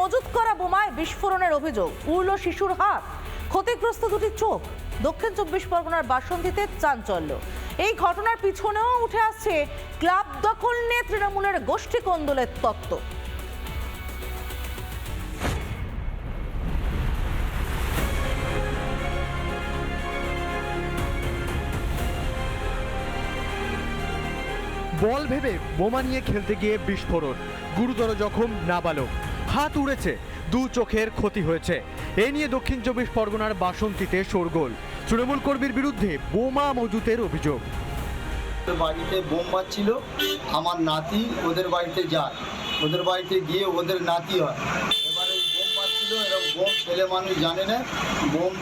মজুত করা বোমায় বিস্ফোরণের অভিযোগ, উড়ল শিশুর হাত, ক্ষতিগ্রস্ত দুটি চোখ। দক্ষিণ 24 পরগনার বাসন্তীতে চাঞ্চল্য। এই ঘটনার পিছনেও উঠে আসছে ক্লাব দখল নিয়ে তৃণমূলের গোষ্ঠী কোন্দলের তত্ত্ব। বল ভেবে বোমা নিয়ে খেলতে গিয়ে বিস্ফোরণ, গুরুতর জখম নাবালক, হাত উড়েছে, দু চোখের ক্ষতি হয়েছে। এ নিয়ে দক্ষিণ 24 পরগনার বাসন্তীতে শোরগোল। তৃণমূল কর্মীর বিরুদ্ধে বোমা মজুতের অভিযোগ। বাড়িতে বোম বাজছিল, আমার নাতি ওদের বাড়িতে যায়, ওদের বাড়িতে গিয়ে ওদের নাতি হয়। এবারে বোম বাজছিল, এরকম বোম ছেলে মানুষ জানে না, বোম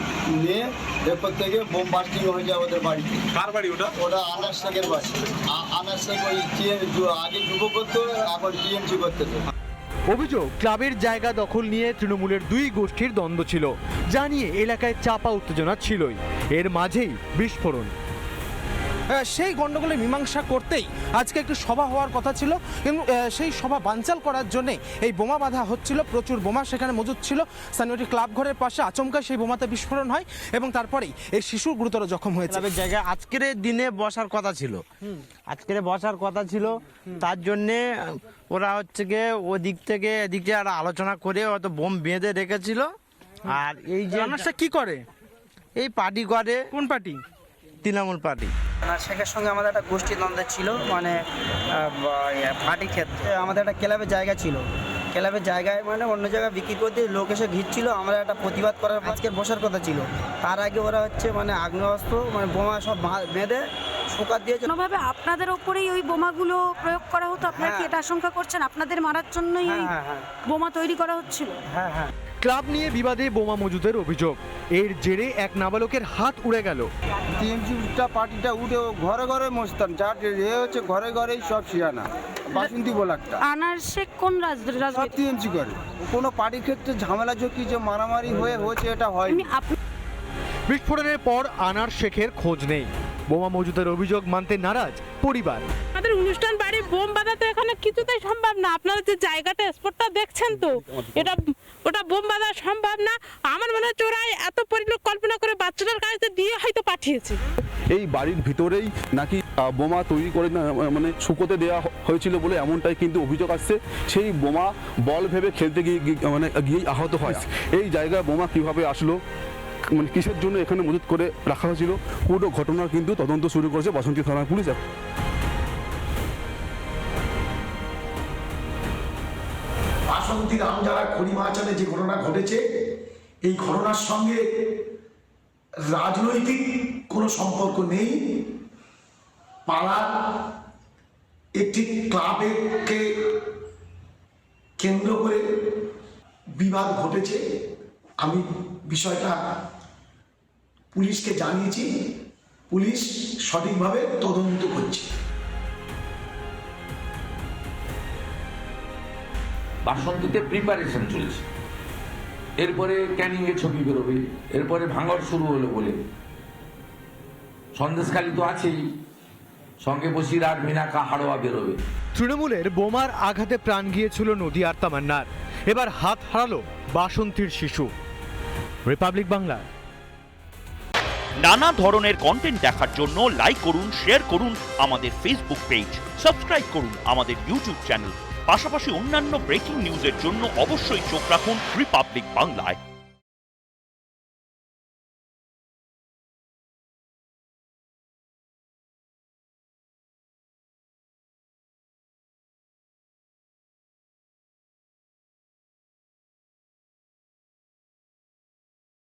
নিয়ে ভেতর থেকে বোম বাস্টিং হয়ে যায় ওদের বাড়িতে। কার বাড়ি ওটা? ওটা আনার শেখের বাড়ি। আনার শেখ ওই আগে যুব করতো, এখন টিএমসি করতেছে। অভিযোগ, ক্লাবের জায়গা দখল নিয়ে তৃণমূলের দুই গোষ্ঠীর দ্বন্দ্ব ছিল, যা নিয়ে এলাকায় চাপা উত্তেজনা ছিলই। এর মাঝেই বিস্ফোরণ। সেই গণ্ডগোলের মীমাংসা করতেই আজকে একটি সভা হওয়ার কথা ছিল, কিন্তু সেই সভা বানচাল করার জন্যে এই বোমা বাঁধা হচ্ছিল। প্রচুর বোমা সেখানে মজুদ ছিল। স্থানীয় একটি ক্লাব ঘরের পাশে আচমকা সেই বোমাতে বিস্ফোরণ হয় এবং তারপরেই এই শিশু গুরুতর জখম হয়েছে। ক্লাবের জায়গায় আজকের দিনে বসার কথা ছিল, তার জন্যে ওরা হচ্ছে গিয়ে ওদিক থেকে এদিকে আর আলোচনা করে হয়তো বোম বেঁধে রেখেছিল। আর এই যে কি করে? এই পার্টি করে। কোন পার্টি? তৃণমূল পার্টি। শেখের সঙ্গে আমাদের একটা গোষ্ঠী দ্বন্দ্ব ছিল, মানে পার্টি ক্ষেত্রে আমাদের একটা ক্লাবের জায়গা ছিল। ক্লাবের জায়গায় মানে অন্য জায়গায় বিক্রি করে দিয়ে লোক এসে ঘিরছিল, আমরা একটা প্রতিবাদ করার আজকের বসার কথা ছিল। তার আগে ওরা হচ্ছে মানে আগ্নেয়াস্ত্র মানে বোমা সব বেঁধে শোকার দিয়েছে। কোনোভাবে আপনাদের ওপরেই ওই বোমাগুলো প্রয়োগ করা হতো? আপনারা কি এটা আশঙ্কা করছেন আপনাদের মারার জন্যই ওই বোমা তৈরি করা হচ্ছিল? হ্যাঁ। ক্লাব নিয়ে বিবাদে বোমা মজুতের অভিযোগ। এর জেরে এক নাবালকের হাত উড়ে গেল। টিএমসিটা পার্টিটা উঠে ঘরে ঘরে মস্তান, যার হচ্ছে ঘরে ঘরেই সব শিয়ানা। বাসন্তী বলে একটা আনার শেখ কোন রাজনীতি? টিএমসি করে। কোনো পার্টির ক্ষেত্রে ঝামেলা ঝুঁকি যে মারামারি হয়েছে এটা হয়। বিস্ফোরণের পর আনার শেখের খোঁজ নেই। বোমা মজুতের অভিযোগ মানতে নারাজ পরিবার। আমাদের অনুষ্ঠান বাড়ি বোম বাঁধা তো এখানে কিছুতেই সম্ভব না। আপনারা যে জায়গাটা স্পটটা দেখছেন তো, ওটা বোম বাঁধা সম্ভব না। আমার মনে হচ্ছে ওরা এত পরিকল্পনা করে বাচ্চাদের কাছে দিয়ে হয়তো পাঠিয়েছে। এই বাড়ির ভিতরেই নাকি বোমা তৈরি করে মানে শুকোতে দেওয়া হয়েছিল বলে এমনটাই কিন্তু অভিযোগ আসছে। সেই বোমা বল ভেবে খেলতে গিয়েই আহত হয়। এই জায়গায় বোমা কিভাবে আসলো, মানে কিসের জন্য এখানে মজুত করে রাখা হয়েছিল, পুরো ঘটনার কিন্তু তদন্ত শুরু করেছে বাসন্তী থানার পুলিশ। বাসন্তী রামজারা খড়িমাচালে যে ঘটনা ঘটেছে, এই ঘটনার সঙ্গে রাজনৈতিক কোনো সম্পর্ক নেই। পাড়ার একটি ক্লাবকে কেন্দ্র করে বিবাদ ঘটেছে। আমি বিষয়টা পুলিশকে জানিয়েছি, পুলিশ সঠিকভাবে তদন্ত করছে। বাসন্তীতে প্রিপারেশন চলছে, এরপরে ক্যানিং এ ছবি বেরোবে, এরপরে ভাঙড় শুরু হলো বলে সন্দেশখালী তো আছেই, সঙ্গে বসিরহাট মিনাকা হাড়োয়া বেরোবে। তৃণমূলের বোমার আঘাতে প্রাণ গিয়েছিল নদিয়ার তামান্নার, এবার হাত হারালো বাসন্তীর শিশু। রিপাবলিক বাংলা। নানা ধরনের কন্টেন্ট দেখার জন্য লাইক করুন, শেয়ার করুন আমাদের ফেসবুক পেজ, সাবস্ক্রাইব করুন আমাদের ইউটিউব চ্যানেল। পাশাপাশি অন্যান্য ব্রেকিং নিউজের জন্য অবশ্যই চোখ রাখুন রিপাবলিক বাংলায়।